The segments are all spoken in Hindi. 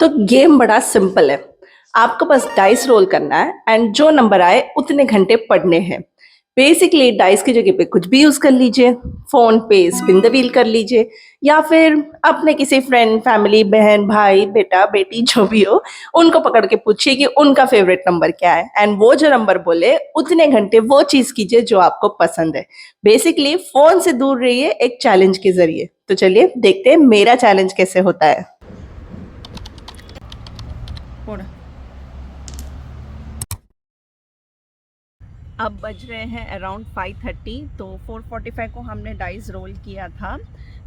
तो गेम बड़ा सिंपल है। आपको बस डाइस रोल करना है एंड जो नंबर आए उतने घंटे पढ़ने हैं। बेसिकली डाइस की जगह पे कुछ भी यूज़ कर लीजिए, फ़ोन पे स्पिन द व्हील कर लीजिए या फिर अपने किसी फ्रेंड, फैमिली, बहन, भाई, बेटा, बेटी जो भी हो, उनको पकड़ के पूछिए कि उनका फ़ेवरेट नंबर क्या है एंड वो जो नंबर बोले उतने घंटे वो चीज़ कीजिए जो आपको पसंद है। बेसिकली फ़ोन से दूर रहिए एक चैलेंज के ज़रिए। तो चलिए देखते हैं मेरा चैलेंज कैसे होता है। अब बज रहे हैं अराउंड 5:30। तो 4:45 को हमने डाइस रोल किया था।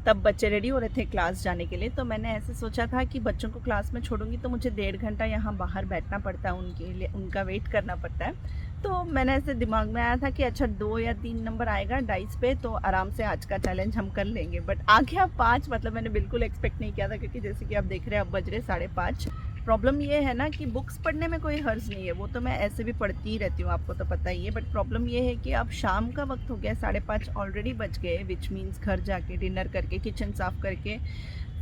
तब बच्चे रेडी हो रहे थे क्लास जाने के लिए। तो मैंने ऐसे सोचा था कि बच्चों को क्लास में छोड़ूंगी तो मुझे 1.5 घंटा यहाँ बाहर बैठना पड़ता है, उनके लिए उनका वेट करना पड़ता है। तो मैंने ऐसे दिमाग में आया था कि अच्छा 2 या 3 नंबर आएगा डाइस पे तो आराम से आज का चैलेंज हम कर लेंगे। बट आ गया 5। मतलब मैंने बिल्कुल एक्सपेक्ट नहीं किया था, क्योंकि जैसे कि आप देख रहे हैं अब बज रहे 5:30। प्रॉब्लम ये है ना कि बुक्स पढ़ने में कोई हर्ज नहीं है, वो तो मैं ऐसे भी पढ़ती ही रहती हूँ, आपको तो पता ही है। बट प्रॉब्लम ये है कि अब शाम का वक्त हो गया, 5:30 ऑलरेडी बज गए, विच मीन्स घर जाके डिनर करके किचन साफ़ करके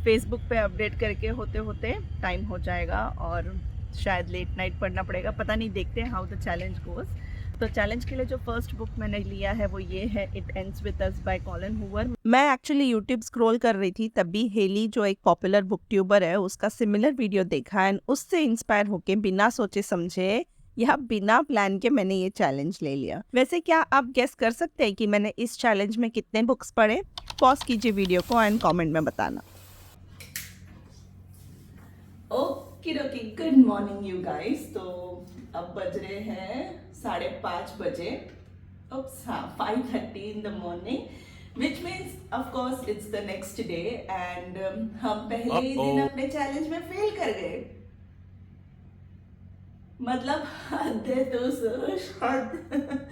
फेसबुक पे अपडेट करके होते होते टाइम हो जाएगा और शायद लेट नाइट पढ़ना पड़ेगा, पता नहीं, देखते हैं हाउ द चैलेंज गोज़। तो चैलेंज के लिए जो फर्स्ट बुक मैंने लिया है वो ये है it ends with us by Colleen Hoover. मैं एक्चुअली यूट्यूब स्क्रॉल कर रही थी, तभी हेली जो एक पॉपुलर बुक ट्यूबर है उसका सिमिलर वीडियो देखा एंड उससे इंस्पायर होके बिना सोचे समझे या बिना प्लान के मैंने ये चैलेंज ले लिया। वैसे क्या आप गेस कर सकते हैं कि मैंने इस चैलेंज में कितने बुक्स पढ़े? पॉज कीजिए वीडियो को एंड कमेंट में बताना। Okay okay, good morning you guys. तो अब बज रहे हैं 5:30 बजे। Oops, हाँ, 5:30 in the morning, which means of course it's the next day and हम पहले ही दिन अपने चैलेंज में फेल कर गए। मतलब हद है तो हद।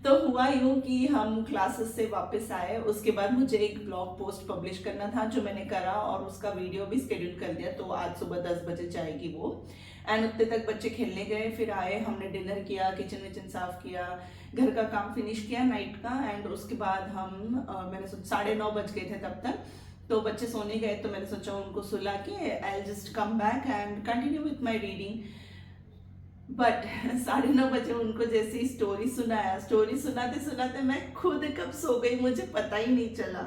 तो हुआ यूं कि हम क्लासेस से वापस आए, उसके बाद मुझे एक ब्लॉग पोस्ट पब्लिश करना था जो मैंने करा और उसका वीडियो भी शेड्यूल कर दिया। तो आज सुबह 10 बजे जाएगी वो। एंड उतने तक बच्चे खेलने गए, फिर आए, हमने डिनर किया, किचन विचन साफ किया, घर का काम फिनिश किया नाइट का। एंड उसके बाद मैंने 9:30 बज गए थे तब तक। तो बच्चे सोने गए तो मैंने सोचा उनको सुला के I just come back and continue with my reading. But 9:30 बजे उनको जैसी स्टोरी सुनाया, स्टोरी सुनाते सुनाते मैं खुद कब सो गई मुझे पता ही नहीं चला।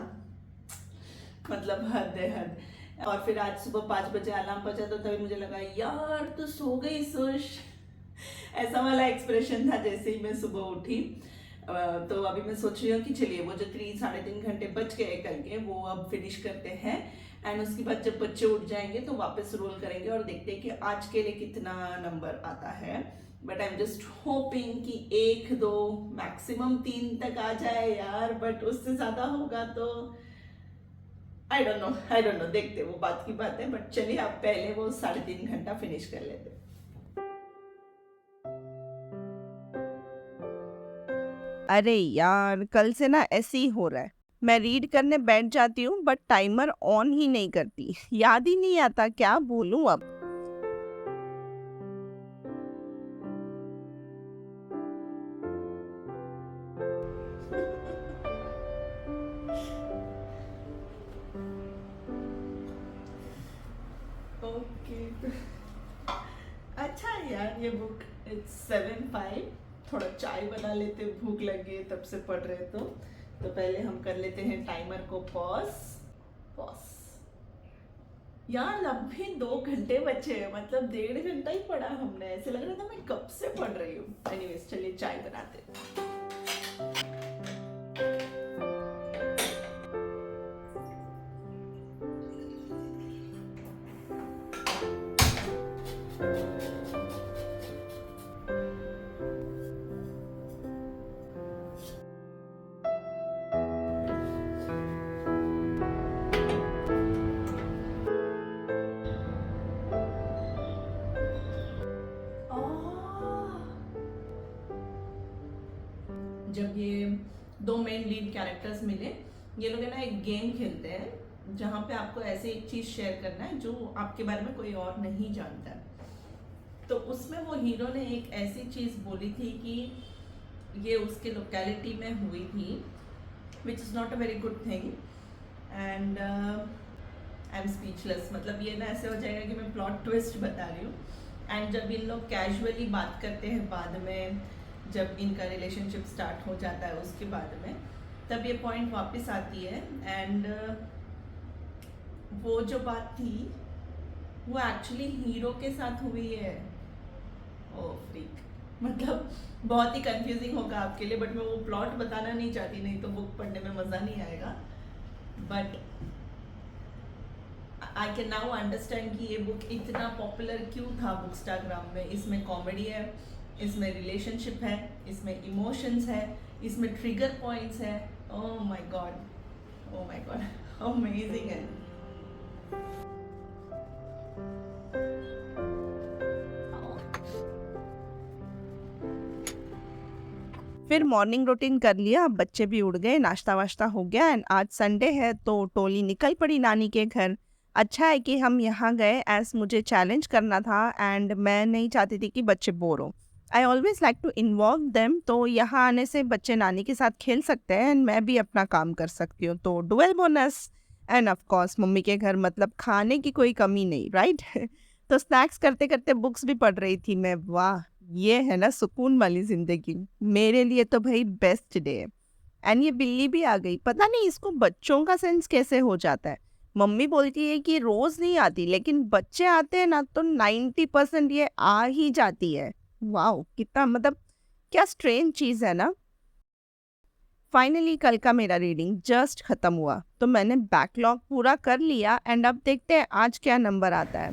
मतलब हद है हद। और फिर आज सुबह 5 बजे अलार्म बजा तो तभी मुझे लगा यार तू सो गई सुश। ऐसा वाला एक्सप्रेशन था जैसे ही मैं सुबह उठी। तो अभी मैं सोच रही हूँ कि चलिए वो जो 3 साढ़े 3 घंटे बच गए कल के वो अब फिनिश करते हैं। एंड उसके बाद जब बच्चे उठ जाएंगे तो वापस रोल करेंगे और देखते हैं कि आज के लिए कितना नंबर आता है। But I am just hoping कि 1 2 मैक्सिमम 3 तक आ जाए यार, बट उससे ज्यादा होगा तो आई डोंट नो, देखते वो बात की बात है। बट चलिए अब पहले वो 3.5 घंटा फिनिश कर लेते। अरे यार, कल से ना ऐसे ही हो रहा है। मैं रीड करने बैठ जाती हूँ बट टाइमर ऑन ही नहीं करती। याद ही नहीं आता क्या बोलूँ अब। ओके, अच्छा है यार ये बुक। इट्स 7:05। थोड़ा चाय बना लेते, भूख लगी है तब से पढ़ रहे तो पहले हम कर लेते हैं टाइमर को पॉज। पॉज। यार अब भी 2 घंटे बचे हैं, मतलब 1.5 घंटा ही पढ़ा हमने, ऐसे लग रहा था मैं कब से पढ़ रही हूँ। एनीवेज चलिए चाय बनाते हैं। जब ये 2 मेन लीड कैरेक्टर्स मिले, ये लोग है ना एक गेम खेलते हैं जहाँ पे आपको ऐसे एक चीज शेयर करना है जो आपके बारे में कोई और नहीं जानता है। तो उसमें वो हीरो ने एक ऐसी चीज बोली थी कि ये उसके लोकेलिटी में हुई थी, which is not a very good thing. And I am speechless. मतलब ये ना ऐसे हो जाएगा कि मैं प्लॉट ट्विस्ट बता रही हूँ। एंड जब इन लोग कैजुअली बात करते हैं बाद में, जब इनका रिलेशनशिप स्टार्ट हो जाता है उसके बाद में, तब ये पॉइंट वापस आती है। एंड वो जो बात थी वो एक्चुअली हीरो के साथ हुई है। ओ फ्रीक, मतलब बहुत ही कंफ्यूजिंग होगा आपके लिए, बट मैं वो प्लॉट बताना नहीं चाहती, नहीं तो बुक पढ़ने में मज़ा नहीं आएगा। But I can now understand कि ये बुक इतना पॉपुलर क्यों था बुकस्टाग्राम में। इसमें कॉमेडी है, इसमें रिलेशनशिप है, इसमें इमोशंस है, इसमें ट्रिगर पॉइंट्स है। Oh my God, oh my God, amazing है। फिर मॉर्निंग रूटीन कर लिया, बच्चे भी उड़ गए, नाश्ता वाश्ता हो गया एंड आज संडे है तो टोली निकल पड़ी नानी के घर। अच्छा है कि हम यहाँ गए एज मुझे चैलेंज करना था एंड मैं नहीं चाहती थी कि बच्चे बोर हो। I always like to involve them, तो यहाँ आने से बच्चे नानी के साथ खेल सकते हैं एंड मैं भी अपना काम कर सकती हूँ, तो dual bonus. End of course mummy के घर मतलब खाने की कोई कमी नहीं, राइट? तो स्नैक्स करते करते बुक्स भी पढ़ रही थी मैं। वाह, ये है ना सुकून वाली जिंदगी। मेरे लिए तो भाई बेस्ट डे है। एंड ये बिल्ली भी आ गई, पता नहीं इसको बच्चों का सेंस कैसे हो जाता है। मम्मी बोलती है कि रोज नहीं आती, लेकिन बच्चे आते हैं ना तो 90% ये आ ही जाती है। वाह, कितना मतलब क्या स्ट्रेंज चीज है ना। फाइनली कल का मेरा रीडिंग जस्ट खत्म हुआ, तो मैंने बैकलॉग पूरा कर लिया एंड अब देखते हैं आज क्या नंबर आता है।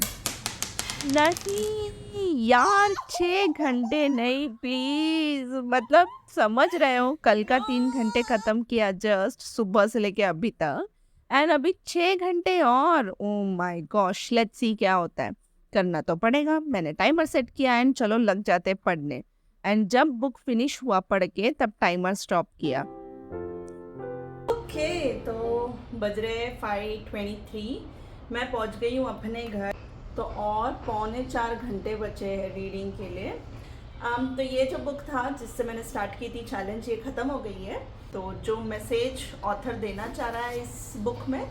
नहीं यार, 6 घंटे नहीं प्लीज, मतलब समझ रहे हो, कल का 3 घंटे खत्म किया जस्ट सुबह से लेके अभी तक एंड अभी 6 घंटे और। Oh my gosh, let's see क्या होता है। करना तो पड़ेगा, मैंने टाइमर सेट किया एंड चलो लग जाते पढ़ने। एंड जब बुक फिनिश हुआ पढ़ के तब टाइमर स्टॉप किया। ओके, तो बज रहे 5:23, मैं पहुंच गई हूँ अपने घर। तो और 3.25 घंटे बचे हैं रीडिंग के लिए। तो ये जो बुक था जिससे मैंने स्टार्ट की थी चैलेंज, ये ख़त्म हो गई है। तो जो मैसेज ऑथर देना चाह रहा है इस बुक में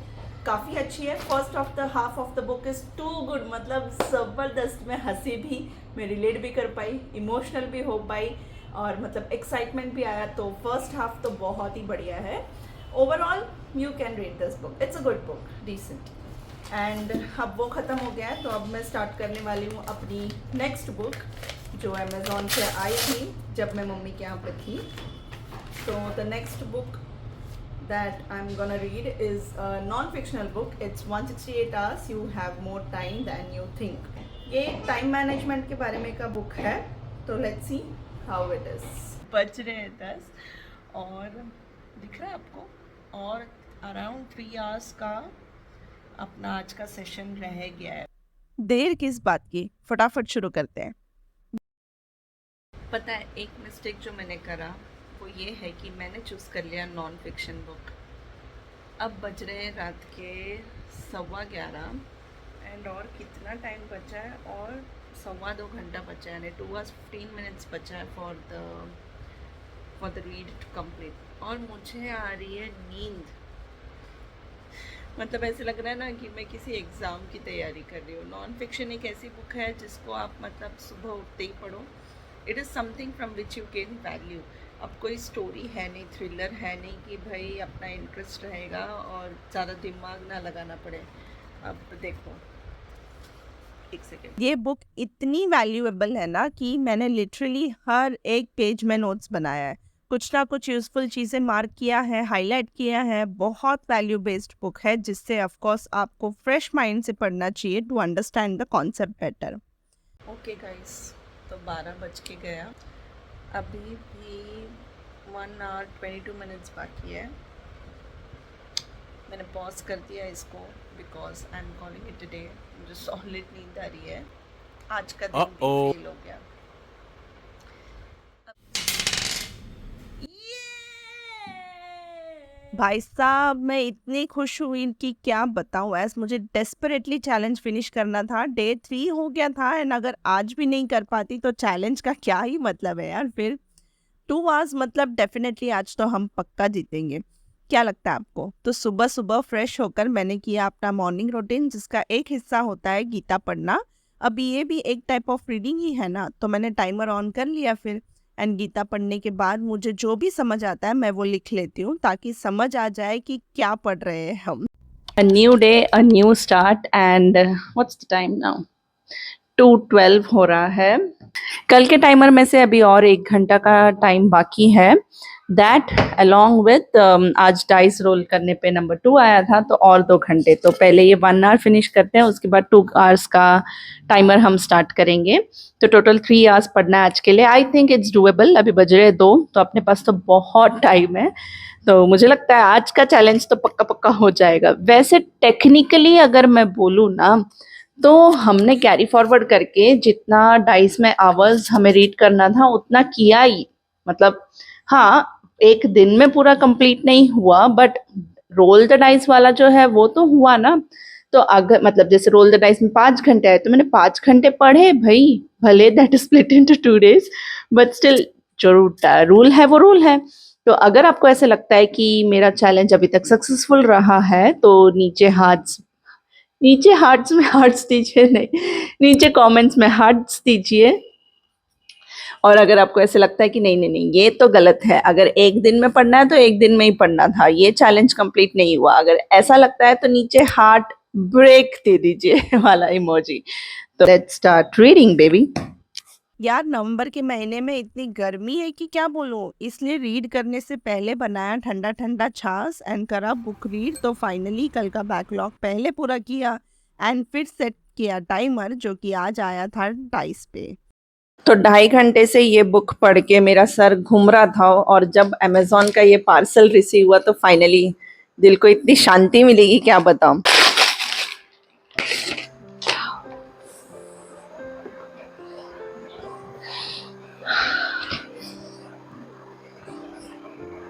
काफ़ी अच्छी है। First of the half of the book is too good, मतलब ज़बरदस्त। मैं हंसी भी, मैं रिलेट भी कर पाई, इमोशनल भी हो पाई और मतलब एक्साइटमेंट भी आया। तो फर्स्ट हाफ तो बहुत ही बढ़िया है। Overall you can read this book, it's a good book, decent. And अब वो ख़त्म हो गया है, तो अब मैं स्टार्ट करने वाली हूँ अपनी नेक्स्ट बुक जो अमेज़ॉन से आई थी जब मैं मम्मी के यहाँ पे थी। तो the next book that I'm gonna read is a non-fictional book. It's 168 hours. You have more time than you think. ये टाइम मैनेजमेंट के बारे में का बुक है। तो let's see how it is. बज रहे हैं 10 और दिख रहा है आपको, और अराउंड 3 आवर्स का अपना आज का सेशन रह गया है। देर किस बात की, फटाफट शुरू करते हैं। पता है एक मिस्टेक जो मैंने करा वो ये है कि मैंने चूज़ कर लिया नॉन फिक्शन बुक। अब बज रहे हैं रात के 11:15 एंड और कितना टाइम बचा है, और 2.25 घंटा बचा है, यानी 2 hours 15 minutes बचा है for the read to complete. और मुझे आ रही है नींद, मतलब ऐसे लग रहा है ना कि मैं किसी एग्ज़ाम की तैयारी कर रही हूँ। नॉन फिक्शन एक ऐसी बुक है जिसको आप मतलब सुबह उठते ही पढ़ो। It is something from which you gain value. अब कोई स्टोरी है नहीं, थ्रिलर है नहीं कि भाई अपना इंटरेस्ट रहेगा और ज़्यादा दिमाग ना लगाना पड़े। अब देखो, एक सेकेंड। ये बुक इतनी वैल्यूएबल है ना कि मैंने लिटरली हर एक पेज में नोट्स बनाया है, कुछ ना कुछ यूजफुल चीज़ें मार्क किया है, हाईलाइट किया है। बहुत वैल्यू बेस्ड बुक है जिससे ऑफ कोर्स आपको फ्रेश माइंड से पढ़ना चाहिए to understand the concept better. Okay guys, तो 12 बज के गया, अभी भी 1 hour 22 minutes बाकी है। मैंने पॉज कर दिया इसको because I am calling it today. मुझे सॉलिड नींद आ रही है, आज का दिन भी फेल हो गया। भाई साहब, मैं इतनी खुश हुई कि क्या बताऊं। ऐसा मुझे डेस्परेटली चैलेंज फिनिश करना था, डे 3 हो गया था एंड अगर आज भी नहीं कर पाती तो चैलेंज का क्या ही मतलब है यार। फिर 2 hours मतलब डेफिनेटली आज तो हम पक्का जीतेंगे। क्या लगता है आपको? तो सुबह सुबह फ्रेश होकर मैंने किया अपना मॉर्निंग रूटीन, जिसका एक हिस्सा होता है गीता पढ़ना। अभी ये भी एक टाइप ऑफ रीडिंग ही है ना, तो मैंने टाइमर ऑन कर लिया फिर। एंड गीता पढ़ने के बाद मुझे जो भी समझ आता है मैं वो लिख लेती हूँ, ताकि समझ आ जाए कि क्या पढ़ रहे हैं हम। A new day, a new start, and what's the time now? 2:12 हो रहा है। कल के टाइमर में से अभी और 1 घंटा का टाइम बाकी है। दैट अलॉन्ग विथ आज डाइस रोल करने पे नंबर 2 आया था, तो और 2 घंटे। तो पहले ये 1 आवर फिनिश करते हैं, उसके बाद 2 आवर्स का टाइमर हम स्टार्ट करेंगे। तो टोटल 3 आवर्स पढ़ना है आज के लिए। I think it's doable. अभी बज रहे 2, तो अपने पास तो बहुत टाइम है। तो मुझे लगता है आज का चैलेंज तो पक्का पक्का हो जाएगा। वैसे टेक्निकली अगर मैं बोलूँ ना, तो हमने कैरी फॉरवर्ड करके जितना डाइस में आवर्स हमें रीड करना था उतना किया ही। मतलब हाँ, एक दिन में पूरा कंप्लीट नहीं हुआ, बट रोल द डाइस वाला जो है वो तो हुआ ना। तो अगर मतलब जैसे रोल द डाइस में 5 घंटे आए, तो मैंने 5 घंटे पढ़े भाई। भले that split into 2 days, but still जो रूल है वो रूल है। तो अगर आपको ऐसे लगता है कि मेरा चैलेंज अभी तक सक्सेसफुल रहा है, तो नीचे हार्ट्स में हार्ट्स दीजिए, नहीं, नीचे कमेंट्स में हार्ट्स दीजिए। और अगर आपको ऐसे लगता है कि नहीं नहीं नहीं ये तो गलत है, अगर एक दिन में पढ़ना है तो एक दिन में ही पढ़ना था, ये चैलेंज कंप्लीट नहीं हुआ, अगर ऐसा लगता है तो नीचे हार्ट ब्रेक दे दीजिए वाला इमोजी। तो लेट्स स्टार्ट रीडिंग बेबी। यार नवंबर के महीने में इतनी गर्मी है कि क्या बोलूं, इसलिए रीड करने से पहले बनाया ठंडा ठंडा छाछ एंड करा बुक रीड। तो फाइनली कल का बैकलॉग पहले पूरा किया एंड फिर सेट किया टाइमर, जो कि आज आया था 2:30 पे। तो 2.5 घंटे से ये बुक पढ़ के मेरा सर घूम रहा था, और जब अमेजोन का ये पार्सल रिसीव हुआ तो फाइनली दिल को इतनी शांति मिलेगी क्या बताऊं।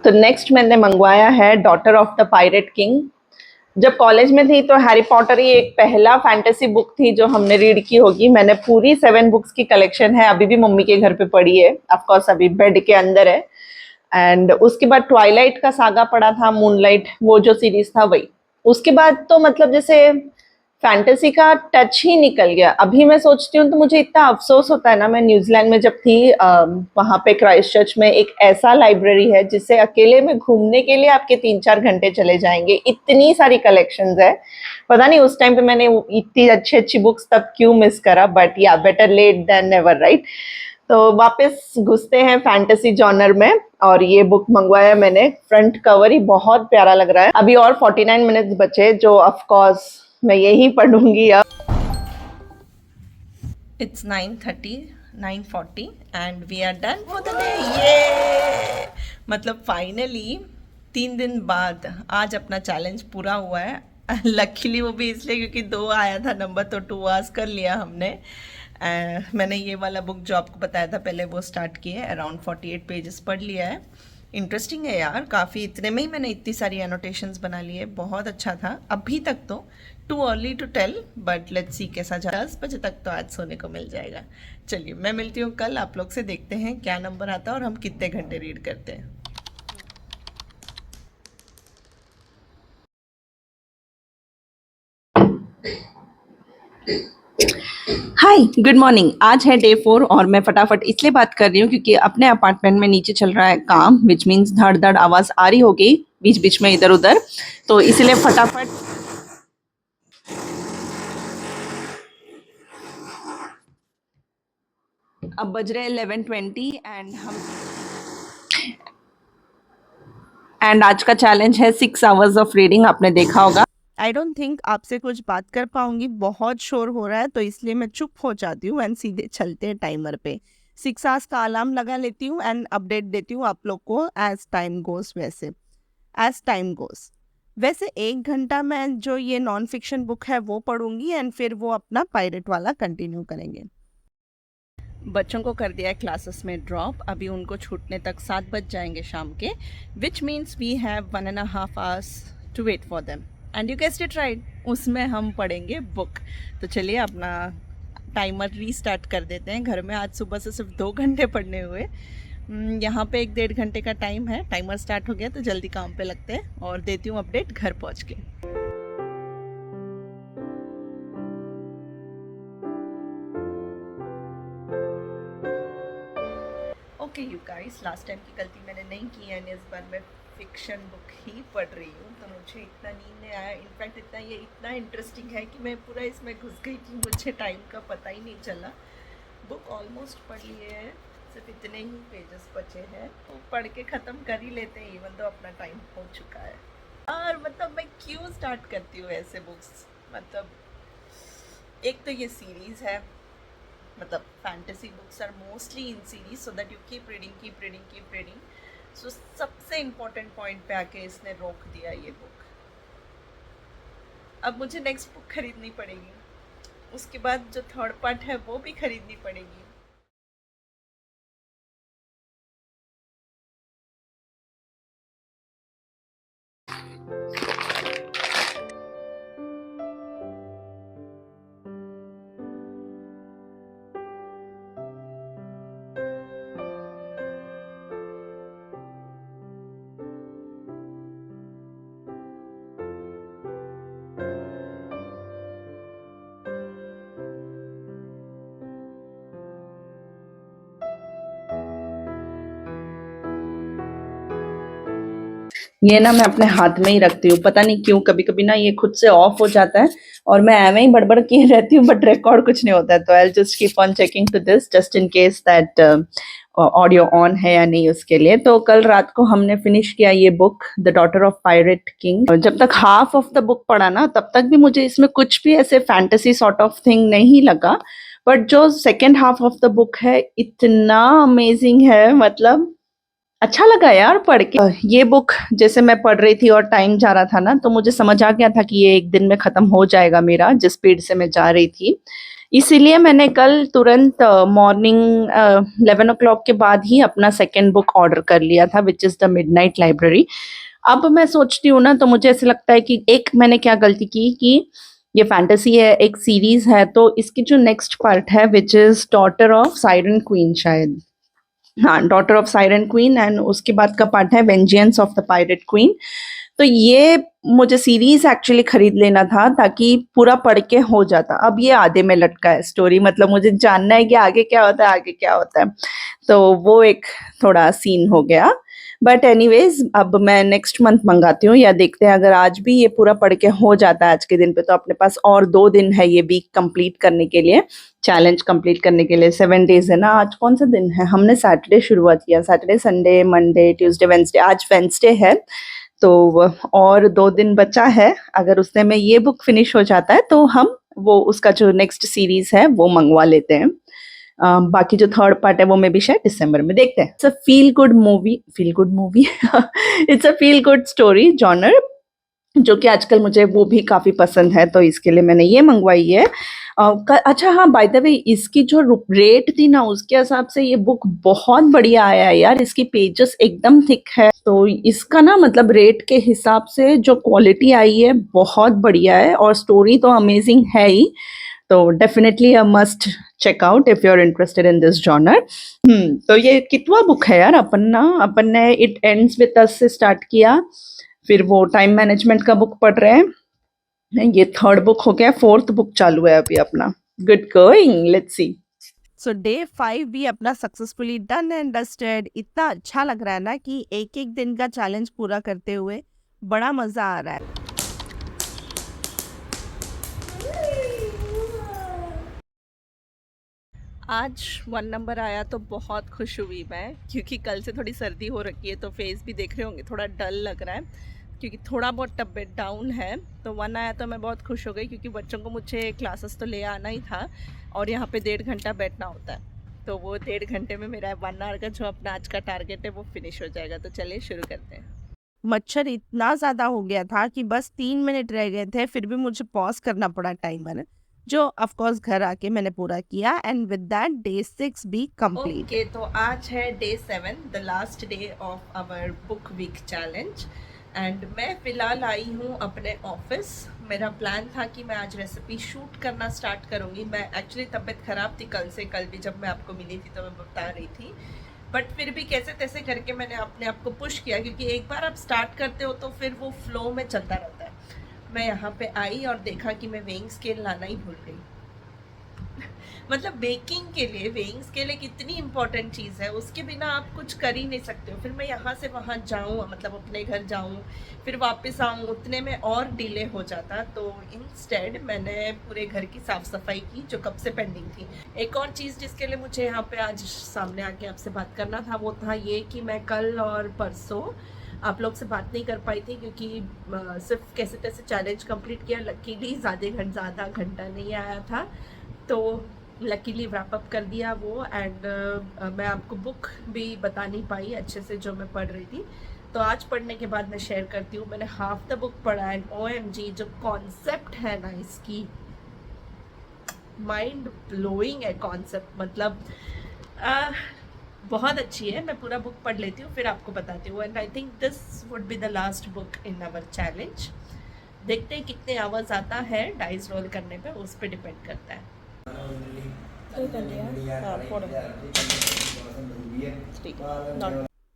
तो नेक्स्ट मैंने मंगवाया है daughter of the pirate king. जब कॉलेज में थी तो हैरी पॉटर ही एक पहला फैंटेसी बुक थी जो हमने रीड की होगी। मैंने पूरी 7 बुक्स की कलेक्शन है, अभी भी मम्मी के घर पे पड़ी है, ऑफ कोर्स अभी बेड के अंदर है। एंड उसके बाद ट्वाइलाइट का सागा पड़ा था, मूनलाइट वो जो सीरीज था वही। उसके बाद तो मतलब जैसे फैंटेसी का टच ही निकल गया। अभी मैं सोचती हूँ तो मुझे इतना अफसोस होता है ना। मैं न्यूजीलैंड में जब थी, वहाँ पे क्राइस्ट चर्च में एक ऐसा लाइब्रेरी है जिससे अकेले में घूमने के लिए आपके 3-4 घंटे चले जाएंगे, इतनी सारी कलेक्शंस है। पता नहीं उस टाइम पे मैंने इतनी अच्छी अच्छी बुक्स तब क्यों मिस करा, बट या better late than never, right. तो वापस घुसते हैं फैंटेसी जॉनर में, और ये बुक मंगवाया मैंने। फ्रंट कवर ही बहुत प्यारा लग रहा है। अभी और 49 मिनट्स बचे, जो ऑफ कोर्स मैं यही पढ़ूंगी अब। It's 9:30, 9:40 and we are done for the day. ये मतलब फाइनली 3 दिन बाद आज अपना चैलेंज पूरा हुआ है। लकीली वो भी इसलिए क्योंकि 2 आया था नंबर, तो 2 आवर्स कर लिया हमने। मैंने ये वाला बुक जो आपको बताया था पहले वो स्टार्ट किया है, अराउंड 48 पेजेस पढ़ लिया है। इंटरेस्टिंग है यार काफ़ी, इतने में ही मैंने इतनी सारी एनोटेशंस बना ली है। बहुत अच्छा था। अभी तक तो too early to tell, but let's see कैसा जा। 10 बजे तक तो आज सोने को मिल जाएगा। चलिए मैं मिलती हूँ कल आप लोग से, देखते हैं क्या नंबर आता है और हम कितने घंटे रीड करते हैं। हाय, गुड मॉर्निंग। आज है डे 4 और मैं फटाफट इसलिए बात कर रही हूँ क्योंकि अपने अपार्टमेंट में नीचे चल रहा है काम, विच मीन्स धड़ धड़ आवाज़ आ रही होगी बीच बीच में इधर उधर, तो इसलिए फटाफट अब बज रहे 11:20 एंड आज का चैलेंज है 6 आवर्स ऑफ रीडिंग। आपने देखा होगा। आई डोंट थिंक आपसे कुछ बात कर पाऊंगी, बहुत शोर हो रहा है, तो इसलिए मैं चुप हो जाती हूँ एंड सीधे चलते हैं टाइमर पे। 6 आवर्स का अलार्म लगा लेती हूँ एंड अपडेट देती हूँ आप लोग को एज टाइम गोस। वैसे 1 घंटा मैं जो ये नॉन फिक्शन बुक है वो पढ़ूंगी एंड फिर वो अपना पायरेट वाला कंटिन्यू करेंगे। बच्चों को कर दिया है क्लासेस में ड्रॉप, अभी उनको छूटने तक 7 बज जाएंगे शाम के, which means we have 1.5 hours to wait for them and you guessed it right, उसमें हम पढ़ेंगे बुक। तो चलिए अपना टाइमर रीस्टार्ट कर देते हैं। घर में आज सुबह से सिर्फ 2 घंटे पढ़ने हुए, यहाँ पे 1-1.5 घंटे का टाइम है, टाइमर स्टार्ट हो गया तो जल्दी काम पे लगते हैं और देती हूँ अपडेट घर पहुँच के। Okay you guys, last time की गलती मैंने नहीं की है, इस बार मैं फिक्शन बुक ही पढ़ रही हूँ, तो मुझे इतना नींद नहीं आया। इनफैक्ट ये इतना इंटरेस्टिंग है कि मैं पूरा इसमें घुस गई कि मुझे टाइम का पता ही नहीं चला। बुक ऑलमोस्ट पढ़ लिए है, सिर्फ इतने ही पेजेस बचे हैं, तो पढ़ के ख़त्म कर ही लेते हैं, इवन तो अपना टाइम हो चुका है। और मतलब मैं क्यों स्टार्ट करती हूँ ऐसे बुक्स, मतलब एक तो ये सीरीज़ है, मतलब fantasy books are mostly in series so that you keep reading. So सबसे इम्पोर्टेंट पॉइंट पे आके इसने रोक दिया ये बुक। अब मुझे नेक्स्ट बुक खरीदनी पड़ेगी, उसके बाद जो थर्ड पार्ट है वो भी खरीदनी पड़ेगी। ये ना मैं अपने हाथ में ही रखती हूँ, पता नहीं क्यों कभी कभी ना ये खुद से ऑफ हो जाता है और मैं एवं ही बड़बड़ किए रहती हूँ, बट रिकॉर्ड कुछ नहीं होता है। तो I just keep on checking to this just in case that audio on है या नहीं उसके लिए। तो कल रात को हमने फिनिश किया ये book the daughter of pirate king. जब तक हाफ ऑफ द बुक पढ़ा ना तब तक भी मुझे इसमें कुछ भी ऐसे फैंटेसी सॉर्ट ऑफ थिंग नहीं लगा, बट जो second half of the book है इतना अमेजिंग है, मतलब अच्छा लगा यार पढ़ के। ये बुक जैसे मैं पढ़ रही थी और टाइम जा रहा था ना, तो मुझे समझ आ गया था कि ये एक दिन में खत्म हो जाएगा मेरा, जिस स्पीड से मैं जा रही थी। इसीलिए मैंने कल तुरंत मॉर्निंग 11 o'clock के बाद ही अपना सेकेंड बुक ऑर्डर कर लिया था, which is the midnight library. अब मैं सोचती हूँ ना, तो मुझे ऐसे लगता है कि एक मैंने क्या गलती की कि ये फैंटेसी है, एक सीरीज है, तो इसकी जो नेक्स्ट पार्ट है which is daughter of siren queen, शायद हाँ daughter of siren queen, and उसके बाद का पार्ट है vengeance of the pirate queen. तो ये मुझे सीरीज एक्चुअली खरीद लेना था ताकि पूरा पढ़ के हो जाता। अब ये आधे में लटका है स्टोरी, मतलब मुझे जानना है कि आगे क्या होता है, आगे क्या होता है, तो वो एक थोड़ा सीन हो गया। बट एनीवेज अब मैं नेक्स्ट मंथ मंगाती हूँ, या देखते हैं अगर आज भी ये पूरा पढ़ के हो जाता है आज के दिन पे, तो अपने पास और 2 दिन है ये वीक कंप्लीट करने के लिए, चैलेंज कंप्लीट करने के लिए। 7 डेज है ना, आज कौन सा दिन है, हमने सैटरडे शुरुआत किया, Saturday Sunday Monday Tuesday Wednesday, आज वेंसडे है, तो और 2 दिन बचा है। अगर उसने में ये बुक फिनिश हो जाता है तो हम वो उसका जो नेक्स्ट सीरीज है वो मंगवा लेते हैं। बाकी जो थर्ड पार्ट है वो मे भी शायद दिसंबर में, देखते हैं। It's a feel good movie it's a feel good story genre, जो कि आजकल मुझे वो भी काफी पसंद है, तो इसके लिए मैंने ये मंगवाई है। अच्छा हाँ, बाय द वे इसकी जो रेट थी ना उसके हिसाब से ये बुक बहुत बढ़िया आया है यार, इसकी पेजेस एकदम थिक है, तो इसका ना मतलब रेट के हिसाब से जो क्वालिटी आई है बहुत बढ़िया है, और स्टोरी तो अमेजिंग है ही, तो definitely a must check out if you are interested in this genre. तो ये कितवा बुक है यार, अपन ने इट एंड्स विद अस से स्टार्ट किया, फिर वो टाइम मैनेजमेंट का बुक पढ़ रहे हैं, ये थर्ड बुक हो गया, फोर्थ बुक चालू है अभी अपना। Good going, let's see. So day 5 भी अपना सक्सेसफुली डन एंड डस्टेड। इतना अच्छा लग रहा है ना कि एक एक दिन का चैलेंज पूरा करते हुए बड़ा मज़ा आ रहा है। आज 1 नंबर आया तो बहुत खुश हुई मैं, क्योंकि कल से थोड़ी सर्दी हो रखी है, तो फेस भी देख रहे होंगे थोड़ा डल लग रहा है, क्योंकि थोड़ा बहुत तबीयत डाउन है। तो 1 आया तो मैं बहुत खुश हो गई, क्योंकि बच्चों को मुझे क्लासेस तो ले आना ही था और यहाँ पे 1.5 घंटा बैठना होता है, तो वो 1.5 घंटे में मेरा 1 आवर का जो अपना आज का टारगेट है वो फिनिश हो जाएगा। तो चलिए शुरू करते हैं। मच्छर इतना ज़्यादा हो गया था कि बस 3 मिनट रह गए थे, फिर भी मुझे पॉज करना पड़ा टाइमर, जो ऑफ कोर्स घर आके मैंने पूरा किया, एंड विद दैट डे 6 भी कंप्लीट। ओके, तो आज है day 7, the last day of our book week challenge, and मैं फ़िलहाल आई हूँ अपने ऑफिस। मेरा प्लान था कि मैं आज रेसिपी शूट करना स्टार्ट करूँगी। मैं एक्चुअली तबीयत ख़राब थी कल से, कल भी जब मैं आपको मिली थी तो मैं बता रही थी, बट फिर भी कैसे तैसे करके मैंने अपने आप को पुश किया, क्योंकि एक बार आप स्टार्ट करते हो तो फिर वो फ्लो में चलता रहता है। मैं यहाँ पे आई और देखा कि मैं वेइंग स्केल लाना ही भूल गई। मतलब बेकिंग के लिए वेइंग स्केल एक इतनी इंपॉर्टेंट चीज़ है, उसके बिना आप कुछ कर ही नहीं सकते हो। फिर मैं यहाँ से वहाँ जाऊँ, मतलब अपने घर जाऊँ, फिर वापस आऊँ, उतने में और डिले हो जाता। तो इंस्टेड मैंने पूरे घर की साफ़ सफाई की, जो कब से पेंडिंग थी। एक और चीज़ जिसके लिए मुझे यहाँ पे आज सामने आके आपसे बात करना था, वो था ये कि मैं कल और परसों आप लोग से बात नहीं कर पाई थी, क्योंकि सिर्फ कैसे तैसे चैलेंज कंप्लीट किया। लकीली ज़्यादा घंटा नहीं आया था, तो लकीली रैप अप कर दिया वो। एंड मैं आपको बुक भी बता नहीं पाई अच्छे से जो मैं पढ़ रही थी, तो आज पढ़ने के बाद मैं शेयर करती हूँ। मैंने हाफ द बुक पढ़ा एंड OMG जो कॉन्सेप्ट है ना इसकी, माइंड ब्लोइंग है कॉन्सेप्ट। मतलब बहुत अच्छी है। मैं पूरा बुक पढ़ लेती हूँ फिर आपको बताती हूँ। And I think this would be the last book in our challenge. देखते हैं कितने आवर्स आता है डाइस रोल करने पे, उस पर डिपेंड करता है।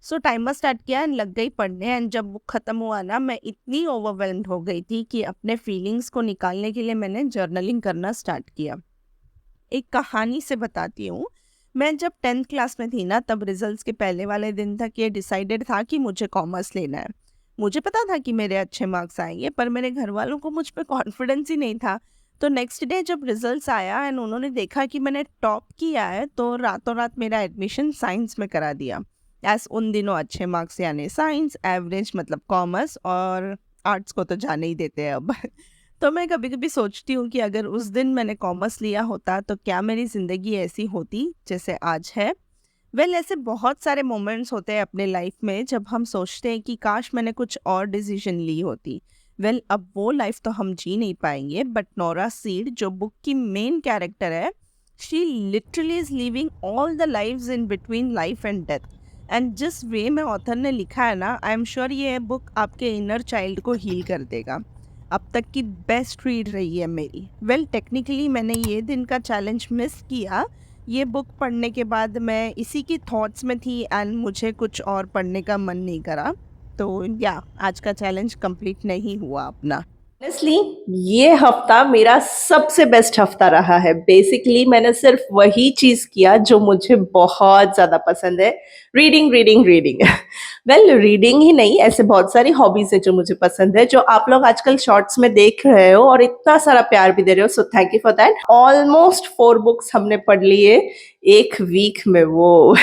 सो टाइमर स्टार्ट किया एंड लग गई पढ़ने। एंड जब बुक ख़त्म हुआ ना, मैं इतनी ओवरवेल्म्ड हो गई थी कि अपने फीलिंग्स को निकालने के लिए मैंने जर्नलिंग करना स्टार्ट किया। एक कहानी से बताती हूँ। मैं जब 10th क्लास में थी ना, तब रिजल्ट्स के पहले वाले दिन तक ये डिसाइडेड था कि मुझे कॉमर्स लेना है। मुझे पता था कि मेरे अच्छे मार्क्स आएंगे, पर मेरे घर वालों को मुझ पर कॉन्फिडेंस ही नहीं था। तो नेक्स्ट डे जब रिजल्ट्स आया एंड उन्होंने देखा कि मैंने टॉप किया है, तो रातों रात मेरा एडमिशन साइंस में करा दिया। एस उन दिनों अच्छे मार्क्स यानी साइंस, एवरेज मतलब कॉमर्स, और आर्ट्स को तो जाने ही देते हैं अब। तो मैं कभी कभी सोचती हूँ कि अगर उस दिन मैंने कॉमर्स लिया होता तो क्या मेरी ज़िंदगी ऐसी होती जैसे आज है। ऐसे बहुत सारे मोमेंट्स होते हैं अपने लाइफ में जब हम सोचते हैं कि काश मैंने कुछ और डिसीजन ली होती। अब वो लाइफ तो हम जी नहीं पाएंगे, बट नोरा सीड जो बुक की मेन कैरेक्टर है, she literally is living all the lives in between life and death. And जिस वे में ऑथर ने लिखा है ना, आई एम श्योर ये बुक आपके इनर चाइल्ड को हील कर देगा। अब तक की बेस्ट रीड रही है मेरी। टेक्निकली मैंने ये दिन का चैलेंज मिस किया। ये बुक पढ़ने के बाद मैं इसी की थॉट्स में थी एंड मुझे कुछ और पढ़ने का मन नहीं करा। तो आज का चैलेंज कंप्लीट नहीं हुआ अपना। ऑनेस्टली ये हफ्ता मेरा सबसे बेस्ट हफ्ता रहा है। बेसिकली मैंने सिर्फ वही चीज किया जो मुझे बहुत ज्यादा पसंद है, रीडिंग रीडिंग रीडिंग। रीडिंग ही नहीं, ऐसे बहुत सारी हॉबीज है जो मुझे पसंद है, जो आप लोग आजकल शॉर्ट्स में देख रहे हो और इतना सारा प्यार भी दे रहे हो। So thank you for that. Almost 4 books हमने पढ़ लिए एक वीक में। वो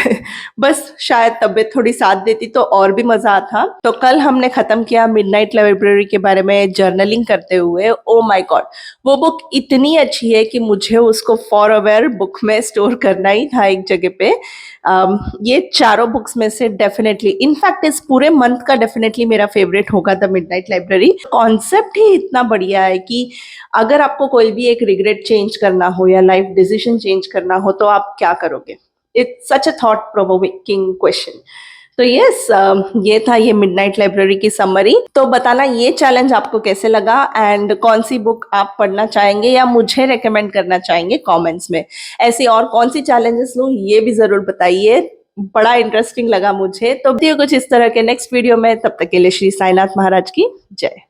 बस शायद तबीयत थोड़ी साथ देती तो और भी मजा आता। तो कल हमने खत्म किया मिडनाइट लाइब्रेरी के बारे में जर्नलिंग करते हुए। ओ माय गॉड, वो बुक इतनी अच्छी है कि मुझे उसको फॉरएवर बुक में स्टोर करना ही था एक जगह पे। ये चारों बुक्स में से डेफिनेटली, इनफैक्ट इस पूरे मंथ का डेफिनेटली मेरा फेवरेट होगा द मिडनाइट लाइब्रेरी। कॉन्सेप्ट ही इतना बढ़िया है कि अगर आपको कोई भी एक रिग्रेट चेंज करना हो या लाइफ डिसीजन चेंज करना हो तो आप क्या करोगे? It's such a thought provoking question. तो यस, ये था ये मिडनाइट लाइब्रेरी की समरी। तो बताना ये चैलेंज आपको कैसे लगा एंड कौन सी बुक आप पढ़ना चाहेंगे या मुझे रेकमेंड करना चाहेंगे कमेंट्स में। ऐसी और कौन सी चैलेंजेस लूँ ये भी जरूर बताइए, बड़ा इंटरेस्टिंग लगा मुझे। तो कुछ इस तरह के नेक्स्ट वीडियो में, तब तक के लिए श्री साईनाथ महाराज की जय।